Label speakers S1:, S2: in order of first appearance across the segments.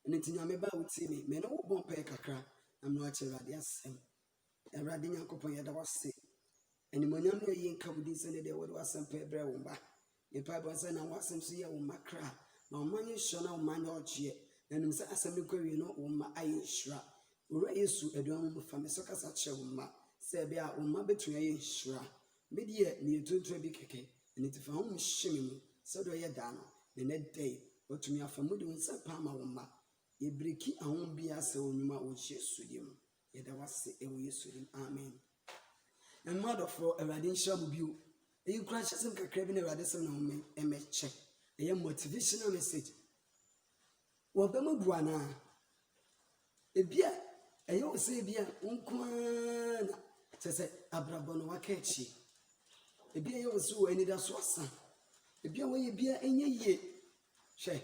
S1: and it's in your meba would see me, men all won't pay kakra. I'm not a radius. A radian company that was sick. And the money in Cabudis and the word was some paper wumba. The Bible said, I was some see a macra. My money shone out man or cheer. And Mr. Assembly query no my eye shra. Urayesu edom fa me sokasa che woma se bia woma betun shra media me tuntu bi keke ene tifa ho mhye mu se do ye da no ne day otumi afa mudu nsa pa ma woma e breki ahon bia se onuma o Yesu dim ye da wase e wo Yesu dim amen and mother for Erade Nshamu biu e you crash some kakra bi na Erade sem na ho me e me che e motivational message wo be mu buana e bia eyo se bia unkwana sese abrabono wakachi ebia yo so anida so asa ebia wo bia enye ye hwe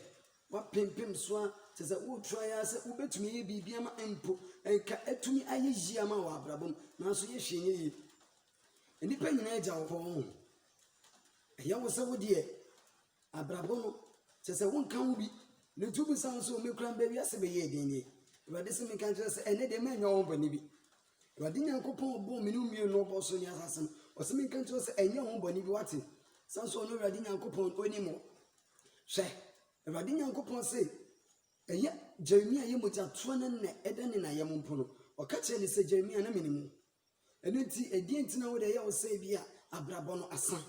S1: wa pempem so sese wo try ase wo betumi ye bibia ma empo enka etumi aye yia ma wa abrabom na so ye hwenye ye enipa nyina agya wo ho eya wo se wo de abrabono sese wo nka wo bi ne tubu san so me kran ba wi ase be ye den ye Erade se me kan kire se ene de menyo ho boni bi Erade Nyankopon obo me no mie no obo so ni asasem o se me kan kire se enye ho boni bi wate sanso no Erade Nyankopon onimo hwe Erade Nyankopon se eye Jeremia ye moja to ne ne edane na yem mpo no o ka kire ni se Jeremia na menimu eno ti edi ntina wo de ye wo se bia abrabo no asan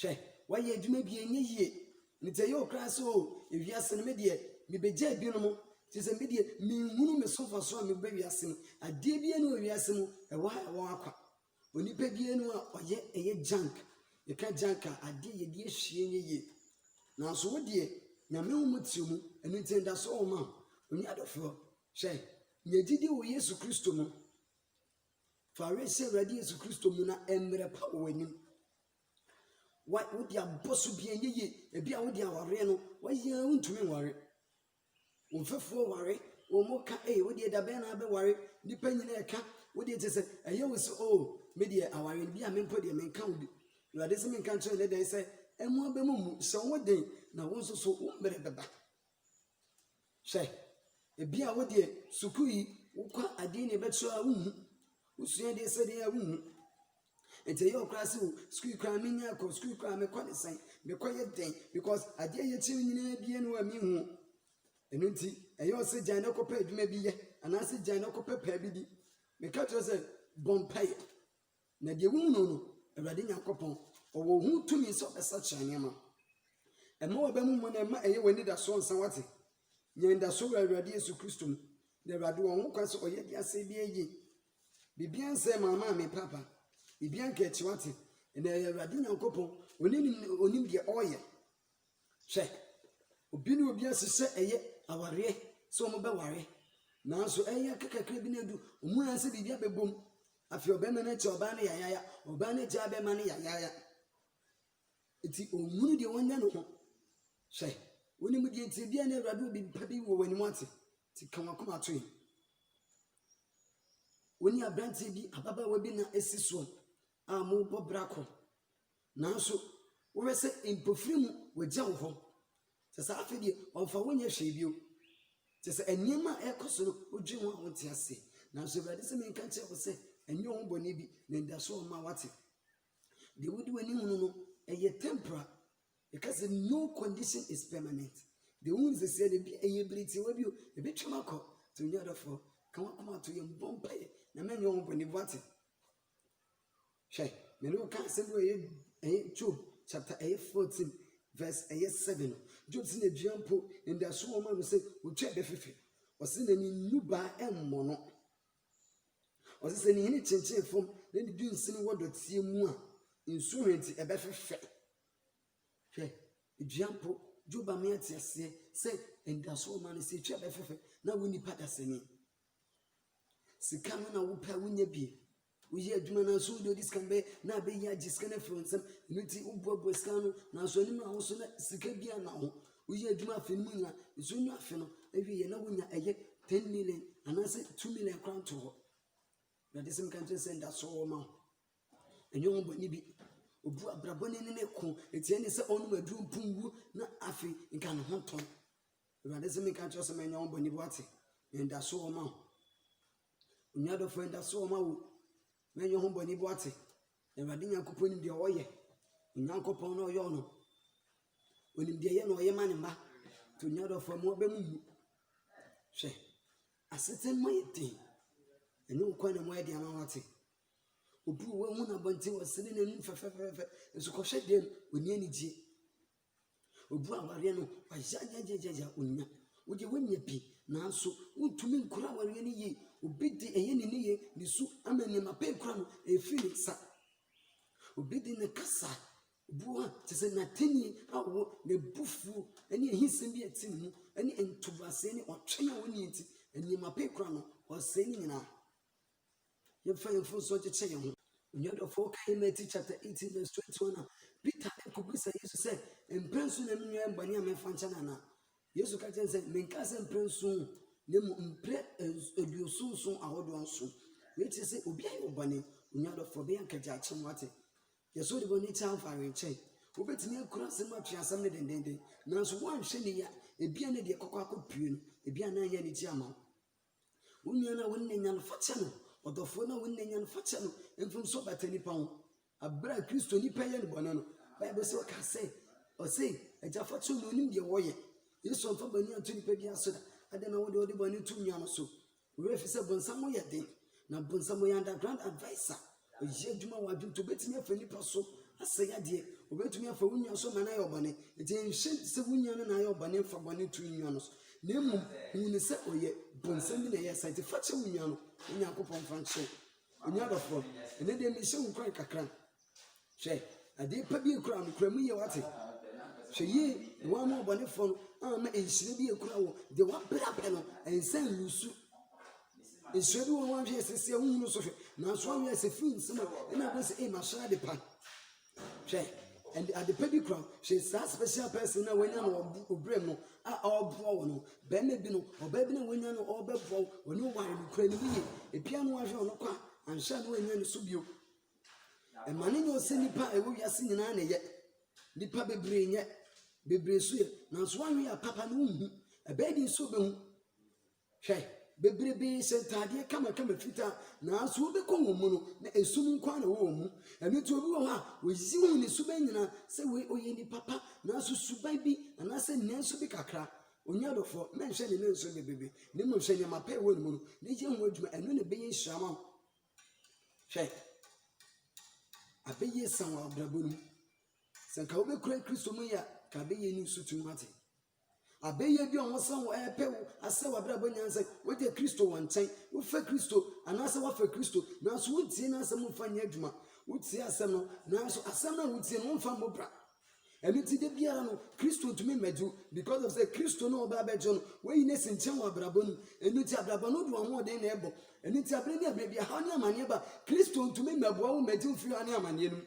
S1: hwe wa ye adwuma bi enye yie ni te ye okra so ewiase no me de me beja bi no mo Tis a media, me who me so for so me baby asim, a dear be no yasim, a wire when you pay no or yet a junk, you can't junker, a dear she ye. Now so dear, Namu Mutsum, and intend us all, ma'am, when you had a floor. Shay, ye did you Yesu Christum. For I say, Radius Christumuna and the power winning. What would your boss be a ye, a beer with your reno, why you own to me worry? Unfefo worry, or more can a with the Dabana be worry, depending on a cat, what it is a year was oh, media, our India men put them in county. You are this in country that they say, and more be moo, so what day, now also so better. Say, a beer what dear, Sukui, who quite a dinner better a woman, who said they said they are woman. And tell your class who screw cramming, screw cram a quite saying, be quiet thing, because I dare you chewing in a bien where me. Enunti eyo se jan no kopa adwuma bi ye anase jan no kopa pa bi di me ka to se bompaye na de wu no Awurade Nyankopon owo hu tumi so esa kyane ma ema wa ba mu na ema eye wani da so nsan wate nyenda so Awurade Yesu Kristo mu de Awurade won kwa so oye di ase bi eyi bibia nse mama me papa bibia nka chi wate na Awurade Nyankopon onim de oye hwe obi ni obi asese eye aware so mo be ware nanso eye kakakra bi na du omu anse bibia bebom afi obema na che oba na yaya oba na ja be ma na yaya iti omunu de wonya no ho hwe woni mu de enti bia na Awurade obi pa bi wo wani mu ate ti kan akoma to yi woni abranti bi ababa wa bi na esiso a mo bo brako nanso wo wese impofiri mu wagya wo ho sasa afedi onfa wonya hwebio sasa enyema ekosoro odwe ho ahonte ase nanso Awurade se me nka che wo se enye ho boni bi na ndaso ma wate de wodi wani hunu no eye temporary because no condition is permanent the wounds they say be ability we bi e betwema ko to nyadofo kan wakoma to ye bompaye na menye ho boni wate hwe me no kan se do eye Job chapter 14 verse 7 Job sin aduampo ndaso wo ma no se otwa be fefe o se na ni nuba emmo no o se ni chinchin fom na ni du nsini wodotie mu a insurance e be fefe hwe aduampo Job amiate ase se ndaso wo ma no se twa be fefe na woni pada seni sika no na wo pa wonya bi uye adwuma na so do this can be na be ya jiska na from some nti ubobo ska no na so ni ma ho so na sika bia na ho uye adwuma afi mu nya so nyu afi no ewie ye na wonya eye 10 million anase 2 million crown to ho na this can just send that so ma enyo mo ni bi obu abrabone ne ko etie ne se onu adu mpumbu na afi nka no ho ton Awurade sɛ meka kyerɛ sɛ manya wo bɔne bi ate menda so wɔ ma wo onyadɔfoɔ nda so wɔ ma wo manya ho bɔne bi ate Awurade Nyankopɔn nim deɛ ɔyɛ Onyankopɔn na ɔyɛ ɔno onim deɛ yɛ na ɔyɛ ma ne mma nti onyadɔfoɔ ma ɔbɛmu mu hwɛ asete ma yɛ den ɛne wo kwan na mo yɛ de ama wate obi wo hu na bɔnten wɔ sene n'anim fɛfɛfɛfɛ nso kɔhwɛ dɛm oni anigye obi awareɛ no wagyagyagyagya onya wogye wonya bi nanso wontumi nkora awareɛ no yie obi de ɛyɛ ne yie ne su ama nneɛma pɛ kora no ɛfiri ne nsa obi de ne kasa bua te sɛ natani awo ne bufuo ɛne ahisɛm bi ɛte ne mu ɛne ntobasɛ ne ɔtwɛn a wɔne nti nneɛma pɛ kora no ɔsɛe ne nyinaa yɛmfa yɛmfo nso kyekyɛ yɛn ho onyadɔfoɔ kae Matthew chapter 18 verse 21 a Peter ɛkɔbisa Yesu sɛ mprɛ nso na menwɛ mbɔne a memfa nkyɛ no anaa Yesu ka kyerɛ sɛ menka sɛ mprɛ nso na mu mprɛ aduosonson ahodoɔ nso wɛkyerɛ sɛ obi ayɛ ɔbɔne onyadɔfoɔ bɛyɛ nkagya akyɛm wate yɛsɛ wode bɔne kyɛ amfa awenkyɛn wobɛtumi akura asɛm atwe asɛm no dendenden nanso woanhwɛ ne ya ebia ne deɛ kɔkɔ akɔpue no ebia na nyɛ ne gye ama wo nua no a wonne nya no fakyɛ no ɔdɔfoɔ no a wonne nya no fakyɛ no mfom so bata nipa ho abrɛ a Kristo nipa yɛ ne bɔne no Bible sɛ ɔka sɛ ɔse agya fakyɛ no onim deɛ wɔyɛ Yesu ɔmfa bɔne anto nipa bi aso da adɛ na wode bɔne to nua no so wowɛ fi sɛ bɔnsam yɛ den na bɔnsam yɛ underground advisor ɔyɛ adwuma wɔ adwom to obɛtumi afa nipa so asɛ yadeɛ obɛtumi afa wo nua so ma no ayɛ ɔbɔne nti ɛnhyɛ sɛ wo nua no na ayɛ ɔbɔne mfa bɔne to nua no so na mmom hu ne sɛ ɔyɛ bɔnsam bi na ɛyɛ sa nti fakyɛ wo nua no Onyankopɔn mfa nkyɛ onyadɔfoɔ ɛne deɛ mehyɛ wo nkwan kakra hwɛ adeɛ pa bi ekura no kura mu yɛ wate hwɛ yie na wɔama ɔbɔnefoɔ no ama nhyira bi ekura wɔ deɛ wabrabɛ no ɛnsa nlusu nhyira bi wɔ wɔn ahwɛ sɛsɛ wohunu so hwɛ nanso ahwɛ sɛ fi nsɛm a ɛna abɔ sɛ mahyɛ ade pa hwɛ ade pa bi kura hwɛ saa special person na wɔnya no obrɛm no a ɔboa wɔ no bɛrima bi no ɔbaa bi na wɔnya no ɔbɛboa wɔ ne wɔare no kura ne yie epia no ahwɛ ɔno kɔ a anhyɛ no wɔnya ne so bio ɛma ne nyɛ ɔsɛ nipa a ɛwɔ wiase nyinaa na ɛyɛ nipa bebree nyɛ bebree so yɛ nanso wɔahwɛ yɛ papa no wohu ɛbɛyɛ de nso bɛhu hwɛ bebrebe hyɛ ntaadeɛ kamakama fitaa nanso wobɛkɔ wɔn mu no na esum nkwa na wɔwɔ mu ɛno nti obi wɔ hɔ a wɔyi wɔn ne suban nyinaa sɛ ɔyɛ nipa pa nanso suban bi anaasɛ nɛnso bi kakra onyadɔfoɔ mɛnhyɛ ne nɛnso bebrebe ne mu hyɛ nneɛma pɛ wɔ ne mu no ne yɛ ho adwuma ɛno na ɛbɛyɛ nhyirama hwɛ abɛyɛ san wɔ abrabɔ no mu sɛ nka wobɛkura Kristo mu yɛ a ka abɛyɛ ne nso tum ate abɛyɛ bi a wɔn san wɔ ɛpɛ wo asɛ wɔ abrabɔ nyansa wogye Kristo wɔ nkyɛn wofa Kristo anaasɛ wafa Kristo nanso wotie n'asɛm mfa nyɛ adwuma wotie asɛm no nanso asɛm no a wotie no womfa mmɔbra ɛno ti de biara no Kristo ntumi mmɛgyew because of sɛ Kristo no ɔba abɛgye no wɔyi ne si nkyɛn wɔ abrabɔ no ɛno ti abrabɔ no de wɔn ahoɔden na ɛbɔ ɛno ti abere ne abere bi aha ne amanneɛ ba Kristo ntumi mmɛboa wo mmɛgyew firi ha ne amanneɛ no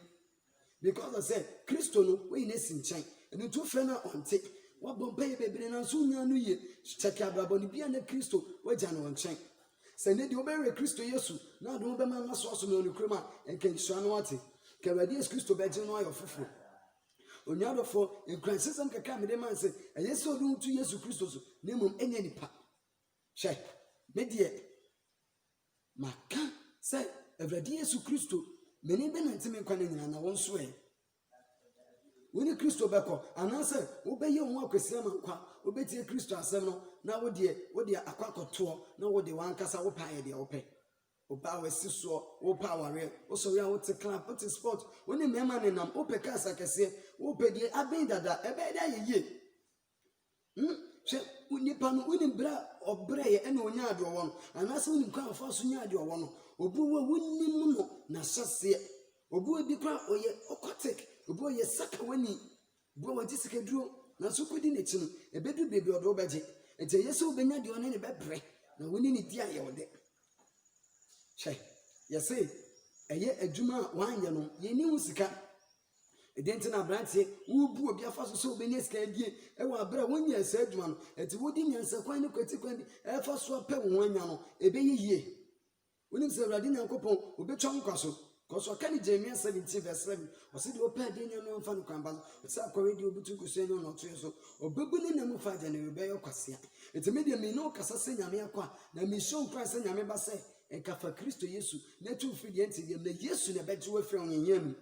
S1: because of sɛ Kristo no wɔyi ne si nkyɛn ɛno ti wofrɛ no a ɔnte wabɔ mpɛyɛ bebree nanso nya no yie kyɛkɛ abrabɔ no bia na Kristo wagya no nkyɛn sɛ ne deɛ wobɛwerɛ Kristo Yesu na ade wobɛma no so aso no kurom a nkanhyira no wate ka Awurade Yesu Kristo bɛgye no ayɛ foforɔ onyadɔfoɔ nkuransɛsɛm kakra mede ma sɛ ɛyɛ sɛ ɔde wotu Yesu Kristo so na mmom ɛnyɛ nipa hwɛ me deɛ maka sɛ Awurade Yesu Kristo mene bɛnante me nkwa no nyinaa na wɔn nso ɛ woni Kristo bɛkɔ anaasɛ wobɛyɛ wo akwasi ama nkwa wobɛtie Kristo asɛm no na wode akɔakɔtoɔ na wode wankasa wo paa yɛ deɛ wopɛ oba wasi soɔ wopa aware wosɔre a wote club wote sport woni mmarima ne nam wopɛ kaa sakɛseɛ wopɛ deɛ abɛn dada ɛbɛyɛ dɛ ayɛ yie hwɛ nipa no woni bra ɔbrɛ yɛ ɛna onya adeɛ ɔwɔ no anaasɛ woni kwan afa so nya adeɛ ɔwɔ no obi wo wonim no na hyɛseɛ obi wo bi kora ɔyɛ aquatic obi ɔyɛ saka wani obi ɔgye sika duro na so kodi n'akyi no ɛbɛdu beebi ɔde wobɛgye nti ɛyɛ sɛ wobɛnya deɛ ɔne ne bɛbrɛ na woni ne di ayɛ ɔde hwɛ yɛse ɛyɛ adwuma a wanyɛ no yɛni wo sika ɛdeɛ nti na aberanteɛ wobu obi afa so sɛ wobɛnya sika adie ɛwɔ aberɛ a wonyɛ ɛsɛ adwuma no ɛnti wodi nyansakwan ne kwatikwan bi ɛfa so apɛ wo ho anya no ɛbɛyɛ yie wonim sɛ Awurade Nyankopɔn wobɛtwa nkwa so Because what can Jeremiah 17 verse 11? Or see the open dinner no fan crumble, but sa radio butu kusenyo no so or bubuni nemu fa jane rebel kwasia. It's a medium me no kasa se nyame akwa na me show Christ nyame ba se enkafa Kristo Yesu na tu fidi enti dem na Yesu na beje we fre onyanyam.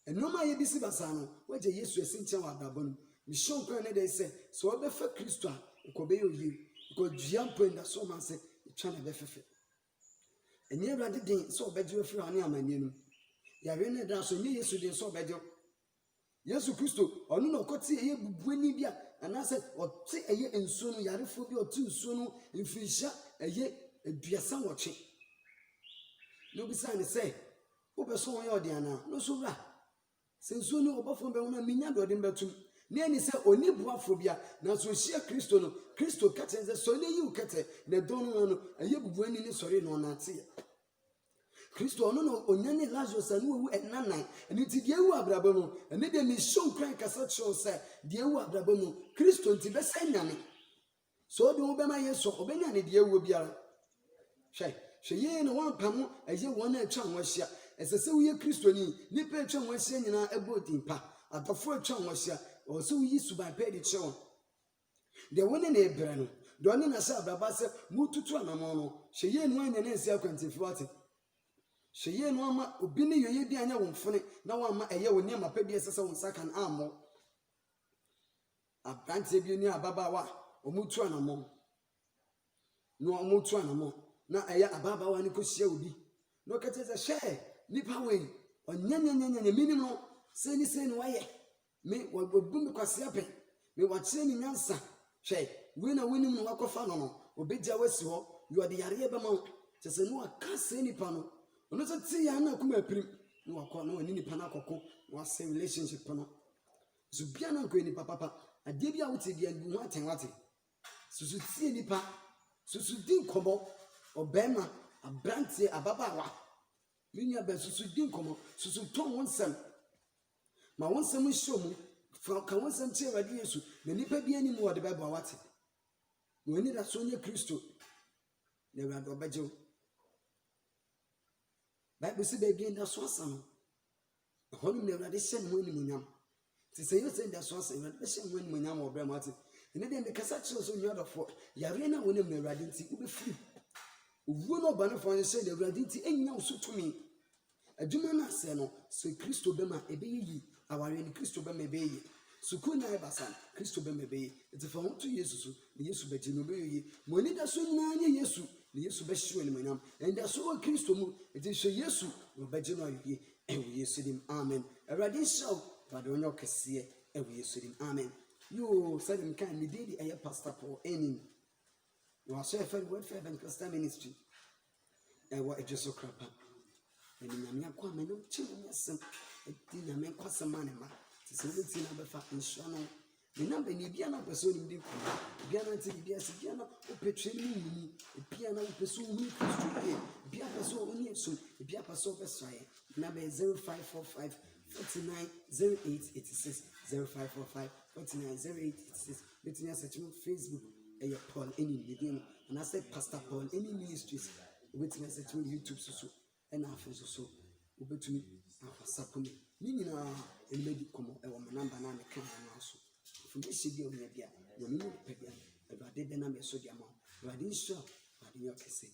S1: Enoma ye bisi basano waje Yesu esinche wa abrabon. Me show Christ na dey say so obefa Kristo a ko be yoyi ko duampo nda so man se twa na be fefe. And you ready din so beje we fre ani amanenu. Ya we na da so ni Yesu din so beje. Yesu Kristo onu no koti eye bubuani bia anase oti eye ensuo no yarefo bi oti ensuo no mfirisha eye aduasa woche. No bi say ne say wo be so won ye odi ana no so bra. Sensuo no obofo be wona minya do dem betum. Na ni say oni buafo bia na so hia Kristo no Kristo kete ze so ne yi ukete na don no eye bubuani ni sori no na ate. Kristo no onyane Lazarus anu wu enanan eni ti de wu abraba mu eni de mi show kran kasa cho se de wu abraba mu Kristo nti be sanyane so de wo be ma Yesu obenyane de wu biara hwe ye no wan pam eye won na atwa nwahia esese wo ye Kristo ni pe atwa nwahia nyina ebo dimpa atofo atwa nwahia o se wo yi suban pe de chewo de woni na ebere no de oni na sha abraba se mututu anamo no hwe ye no anya na esi akwantifi wate Sheye no ama obi ne yoye bi anya wonfone na wa ama eye woni amapa bi esese won sakan amo abrante bi ni ababawa omutu anamo no omutu anamo na eye ababawa ni ko hia obi no kete ze she nipa we onyanyanyanya minim no se ni waye me wabu mi kwase apen me wakyere ni nyansa she we na wenim no wakofa no obegya wasi ho yo de yare be ma tese no aka se nipa no ono so ti ya na kuma aprim no wakọ no ni nipa na akọkọ wase relationship no so bia na ko ni papa ade bia wote bia bu ho atenwate susu ti nipa susu din komo obema abrante ababawa minya be susu din komo susu to wonsem ma wonsem shomu ka wonsem ti Awurade Yesu na nipa bia ni mu wode be bo wate no ni da so nye Kristo na Awurade obeje Bible say be bi nda so asano. Honum na Awurade hye no ani munyam. Ti say you say nda so asano Awurade hye no ani munyam obra mate. Ene de me kasa kire so nyadofo. Yare na wonem na Awurade nti ubefiri. Uwu no ba no fo hye na Awurade nti enya usutumi. Adwuma na ase no so Kristo bema ebeyi aware ni Kristo bema ebeyi. Suku na ebasan Kristo bema ebeyi. Iti fa ho to Yesu so na Yesu beji no beyi. Mo ni da so nyina nye Yesu. Ni Yesu be hye ni munyam. Enda so Kristo mu iti hye Yesu no beji no ayi ewo Yesu dim amen. Awurade show Awurade onyo kese ewo Yesu dim amen. You said in kan me dey the pastor Paul Enin. Wa share word for Pentecostal ministry. Ewo ejeso krapa. Eni nyame akwa me no chi me asem. Edi nyame kwasa manema. Ti se we ti na be fa insha no. Me na be ni bia na person ni ku. Bia na ti bia se bia na o petwe ni. Bia na o person hu Kristo e. Bia person oni so. Bia person be swaye. Na be 0545 490886 0545 490886. Between us at Facebook and your Paul any medium. And I said Pastor Paul any ministries. Between us at YouTube so and our phone so. Between me and WhatsApp me. Meaning and maybe come on my number and I can also. From this city of Nebia, you know, Peggy, a radid and I'm a sodium. Radin sure, Radin York say.